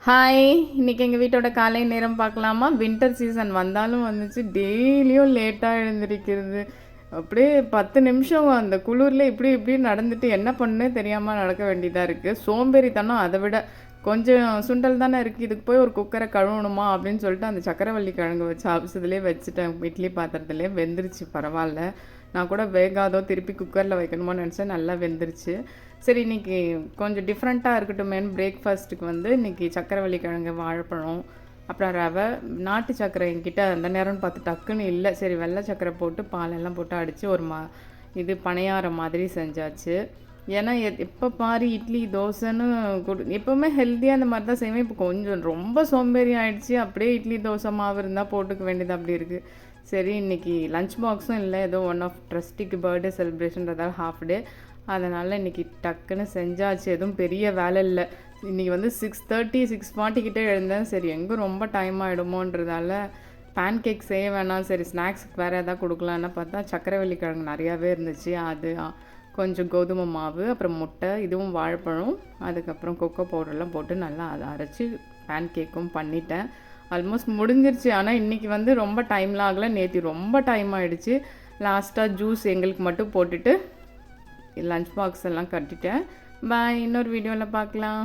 Hi! இன்னைக்கு எங்க வீட்டோட காலை நேரம் பார்க்கலாமா? வின்டர் சீசன் வந்தாலும் வந்துச்சு, டெய்லியும் லேட்டா எழுந்திரிக்கிறது. அப்படியே 10 நிமிஷம் அந்த குளிர்ல இப்படி இப்படி நடந்துட்டு என்ன பண்ணேன்னே தெரியாம நடக்க வேண்டியதா இருக்கு. சோம்பேறித்தனம் அதை விட. கொஞ்சம் சுண்டல் தானே இருக்கு, இதுக்கு போய் ஒரு குக்கரை கழுவணுமா அப்படின்னு சொல்லிட்டு அந்த சக்கரவள்ளி கிழங்கு வச்சு அவசரத்துலேயே வச்சுட்டேன். இட்லி பாத்திரத்துலேயே வெந்துருச்சு, பரவாயில்ல. நான் கூட வேகாதோ திருப்பி குக்கரில் வைக்கணுமோன்னு நினச்சேன், நல்லா வெந்துருச்சு. சரி, இன்றைக்கி கொஞ்சம் டிஃப்ரெண்ட்டாக இருக்கட்டுமேனு பிரேக்ஃபாஸ்ட்டுக்கு வந்து இன்றைக்கி சக்கரவள்ளி கிழங்கு, வாழைப்பழம், அப்புறம் ரவை, நாட்டு சக்கரை என்கிட்ட அந்த நேரம்னு பார்த்து டக்குன்னு இல்லை. சரி, வெள்ளை சக்கரை போட்டு பாலெல்லாம் போட்டு அடித்து ஒரு இது பணியாரம் மாதிரி செஞ்சாச்சு. ஏன்னா எப்போ பாரு இட்லி தோசைன்னு எப்போவுமே ஹெல்த்தியாக அந்த மாதிரி தான் செய்வேன். இப்போ கொஞ்சம் ரொம்ப சோம்பேறி ஆகிடுச்சி. அப்படியே இட்லி தோசை மாவு இருந்தால் போட்டுக்க வேண்டியது அப்படி இருக்குது. சரி, இன்றைக்கி லஞ்ச் பாக்ஸும் இல்லை, ஏதோ ஒன் ஆஃப் ட்ரஸ்டிக்கு பர்த்டே செலிப்ரேஷன்றதால ஹாஃப் டே. அதனால் இன்றைக்கி டக்குன்னு செஞ்சாச்சு. எதுவும் பெரிய வேலை இல்லை. இன்றைக்கி வந்து 6:30 6:40 கிட்டே எழுந்தேன். சரி, எங்கே ரொம்ப டைம் ஆகிடுமோன்றதால பேன் கேக் செய்ய வேணாம், சரி ஸ்நாக்ஸுக்கு வேறு எதாவது கொடுக்கலான்னு பார்த்தா சக்கரவள்ளி கிழங்கு நிறையாவே இருந்துச்சு. அது கொஞ்சம் கோதுமை மாவு, அப்புறம் முட்டை, இதுவும் வாழைப்பழம், அதுக்கப்புறம் கொக்கோ பவுடர்லாம் போட்டு நல்லா அதை அரைச்சி பேன் கேக்கும் பண்ணிட்டேன். ஆல்மோஸ்ட் முடிஞ்சிருச்சு. ஆனால் இன்றைக்கி வந்து ரொம்ப டைம்லாம் ஆகலை. நேற்று ரொம்ப டைம் ஆகிடுச்சு. லாஸ்ட்டாக ஜூஸ் எங்களுக்கு மட்டும் போட்டுட்டு லஞ்ச் பாக்ஸ் எல்லாம் கட்டிட்டேன். பாய், இன்னொரு வீடியோவில் பார்க்கலாம்.